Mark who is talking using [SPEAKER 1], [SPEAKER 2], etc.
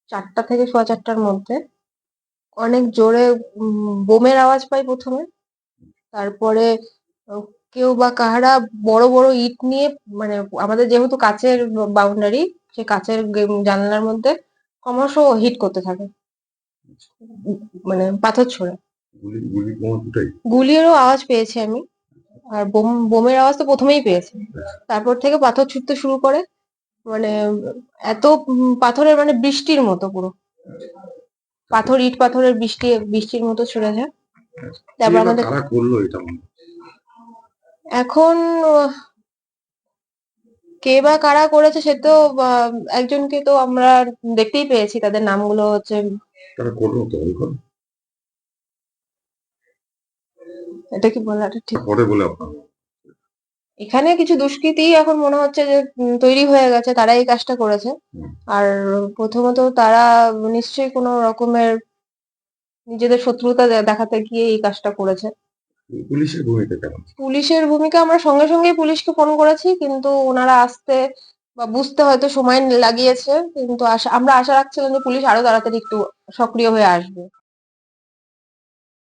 [SPEAKER 1] 4টা থেকে 4:15টার মধ্যে অনেক জোরে বোমের আওয়াজ পাই প্রথমে। তারপরে কেউ বা কাহারা বড় বড় ইট নিয়ে, মানে আমাদের যেহেতু কাচের বাউন্ডারি, সে কাচের জানলার মধ্যে ক্রমশ হিট করতে থাকে, মানে পাথর ছোড়ে। গুলিরও আওয়াজ পেয়েছি আমি, আর বোমের আওয়াজ তো প্রথমেই পেয়েছি। তারপর থেকে পাথর ছুটতে শুরু করে, মানে এত পাথরের, মানে বৃষ্টির মতো পুরো পাথর, ইট পাথরের বৃষ্টির মতো ছুড়ে যায়। তারপর আমাদের এখন কে বা কারা করেছে সে তো একজনকে তো আমরা দেখতেই পেয়েছি, তাদের নামগুলো হচ্ছে। এটা কি বলাটা ঠিক? এখানে কিছু দুষ্কৃতী এখন মনে হচ্ছে যে তৈরি হয়ে গেছে, তারা এই কাজটা করেছে। আর প্রথমত তারা নিশ্চয়ই কোনো রকমের নিজেদের শত্রুতা দেখাতে গিয়ে এই কাজটা করেছে। পুলিশের ভূমিকা আমরা সঙ্গে সঙ্গেই পুলিশকে ফোন করেছি, কিন্তু ওনারা আসতে বা বুঝতে হয়তো সময় লাগিয়েছে, কিন্তু আমরা আশা রাখছিলাম যে পুলিশ আরো তাড়াতাড়ি একটু সক্রিয় হয়ে আসবে।